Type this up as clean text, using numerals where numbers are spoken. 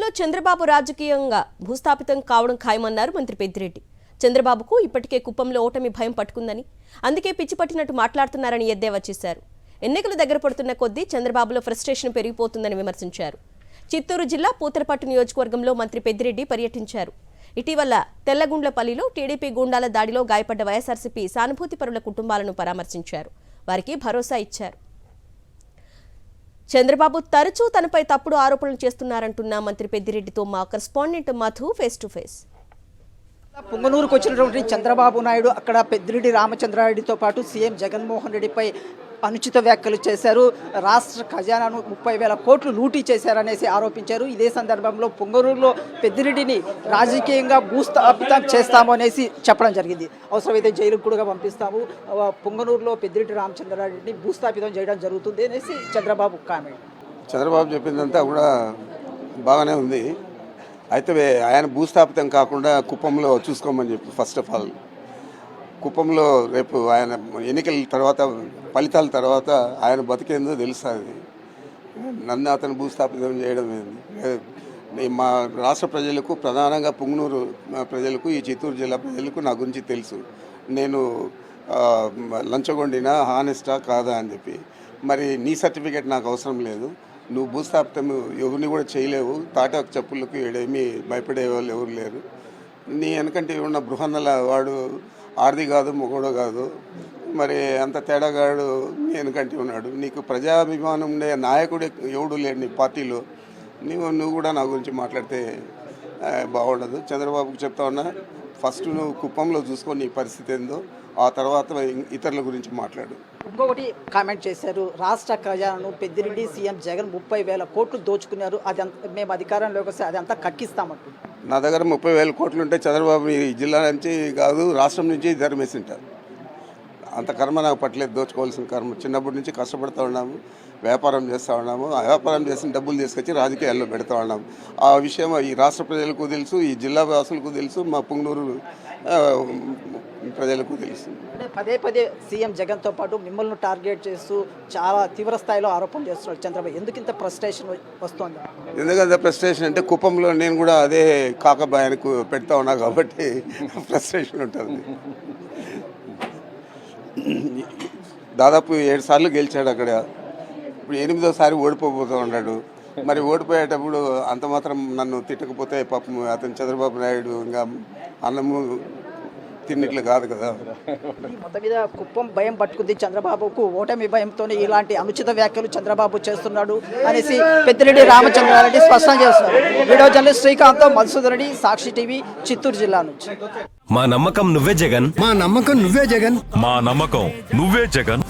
కుప్పంలో చంద్రబాబు రాజకీయంగా భూస్థాపితం కావడం ఖాయమన్నారు మంత్రి పెద్దిరెడ్డి. చంద్రబాబుకు ఇప్పటికే కుప్పంలో ఓటమి భయం పట్టుకుందని, అందుకే పిచ్చి పట్టినట్టు మాట్లాడుతున్నారని ఎద్దేవా చేశారు. ఎన్నికలు దగ్గర పడుతున్న కొద్దీ చంద్రబాబులో ఫ్రస్ట్రేషన్ పెరిగిపోతుందని విమర్శించారు. చిత్తూరు జిల్లా పూతలపట్టు నియోజకవర్గంలో మంత్రి పెద్దిరెడ్డి పర్యటించారు. ఇటీవల తెల్లగుండ్లపల్లిలో టీడీపీ గూండాల దాడిలో గాయపడ్డ వైఎస్ఆర్సీపీ సానుభూతి పరుల కుటుంబాలను పరామర్శించారు. వారికి భరోసా ఇచ్చారు. చంద్రబాబు తరచూ తనపై తప్పుడు ఆరోపణలు చేస్తున్నారంటున్న మంత్రి పెద్దిరెడ్డితో మా correspondent Madhu face to face. పొంగనూరుకు వచ్చినటువంటి చంద్రబాబు నాయుడు అక్కడ పెద్దిరెడ్డి రామచంద్రారెడ్డితో పాటు సీఎం జగన్మోహన్ రెడ్డిపై అనుచిత వ్యాఖ్యలు చేశారు. రాష్ట్ర ఖజానాను 30,000 కోట్లు లూటీ చేశారనేసి ఆరోపించారు. ఇదే సందర్భంలో పొంగనూరులో పెద్దిరెడ్డిని రాజకీయంగా భూస్థాపితం చేస్తాము అనేసి చెప్పడం జరిగింది. అవసరమైతే జైలుకు కూడా పంపిస్తాము, పొంగనూరులో పెద్దిరెడ్డి రామచంద్రారెడ్డిని భూస్థాపితం చేయడం జరుగుతుంది అనేసి చంద్రబాబు కామెంట్. చంద్రబాబు చెప్పిందంతా కూడా బాగానే ఉంది. అయితే ఆయన భూస్థాపితం కాకుండా కుప్పంలో చూసుకోమని చెప్పి ఫస్ట్ ఆఫ్ ఆల్ కుప్పంలో రేపు ఆయన ఎన్నికల తర్వాత ఫలితాల తర్వాత ఆయన బతికేందో తెలుస్తుంది. నన్ను అతను భూస్థాపితం చేయడం ఏంది? మా రాష్ట్ర ప్రజలకు, ప్రధానంగా పొంగనూరు ప్రజలకు, ఈ చిత్తూరు జిల్లా ప్రజలకు నా గురించి తెలుసు. నేను లంచగొండినా, హానెస్టా కాదా అని చెప్పి. మరి నీ సర్టిఫికేట్ నాకు అవసరం లేదు. నువ్వు భూస్థాపితం ఎవరిని కూడా చేయలేవు. తాటాకు చెప్పులకు ఏమీ భయపడే వాళ్ళు ఎవరు లేరు. నీ వెనకంటే ఉన్న బృహన్నల వాడు ఆర్ది కాదు, మొగోడు కాదు. మరి అంత తేడాగాడు నీ వెనకంటే ఉన్నాడు. నీకు ప్రజాభిమానం ఉండే నాయకుడు ఎవడు లేడు నీ పార్టీలో. నువ్వు కూడా నా గురించి మాట్లాడితే బాగుండదు. చంద్రబాబుకు చెప్తా ఉన్నా, ఫస్ట్ నువ్వు కుప్పంలో చూసుకో నీ పరిస్థితి ఏందో, ఆ తర్వాత ఇతరుల గురించి మాట్లాడు. ఇంకొకటి కామెంట్ చేశారు, రాష్ట్ర ఖజానాను పెద్దిరెడ్డి సీఎం జగన్ 30,000 కోట్లు దోచుకున్నారు, అది మేము అధికారంలోకి వస్తే అది అంతా కక్కిస్తామంటు. నా దగ్గర 30,000 కోట్లు ఉంటే చంద్రబాబు ఈ జిల్లా నుంచి కాదు, రాష్ట్రం నుంచి ధర్మేసింటారు. అంత కర్మ నాకు పట్టలేదు, దోచుకోవాల్సిన కర్మ. చిన్నప్పటి నుంచి కష్టపడుతూ ఉన్నాము, వ్యాపారం చేస్తూ ఉన్నాము. ఆ వ్యాపారం చేసిన డబ్బులు తీసుకొచ్చి రాజకీయాల్లో పెడతా ఉన్నాము. ఆ విషయం ఈ రాష్ట్ర ప్రజలకు తెలుసు, ఈ జిల్లా వాసులకు తెలుసు, మా పొంగనూరు ప్రజలకు తెలుసు. అంటే పదే సీఎం జగన్తో పాటు మిమ్మల్ని టార్గెట్ చేస్తూ చాలా తీవ్ర స్థాయిలో ఆరోపణలు చేస్తున్నాడు చంద్రబాబు. ఎందుకు ఇంత ఫ్రస్ట్రేషన్ వస్తుంది? ఎందుకంటే ఫ్రస్ట్రేషన్ అంటే కుప్పంలో నేను కూడా అదే కాకబాయనకు పెడతా ఉన్నా కాబట్టి ఫ్రస్ట్రేషన్ ఉంటుంది. దాదాపు 7 సార్లు గెలిచాడు అక్కడ. ఇప్పుడు 8వ సారి ఓడిపోతూ ఉన్నాడు. మరి ఓడిపోయేటప్పుడు అంత మాత్రం నన్ను తిట్టకపోతే పాపం అతను చంద్రబాబు నాయుడు ఇంకా అన్నము తిన్నిట్లు కాదు కదా. మొత్తం మీద కుప్పం భయం పట్టుకుంది చంద్రబాబుకు. ఓటమి భయంతో ఇలాంటి అనుచిత వ్యాఖ్యలు చంద్రబాబు చేస్తున్నాడు అనేసి పెద్దిరెడ్డి రామచంద్రారెడ్డి స్పష్టం చేస్తున్నారు. వీడియో జర్నలిస్ట్ శ్రీకాంత్, మధుసూదన్ రెడ్డి, సాక్షి టీవీ, చిత్తూరు జిల్లా నుంచి. మా నమ్మకం నువ్వే జగన్, మా నమ్మకం నువ్వే జగన్, మా నమ్మకం నువ్వే జగన్.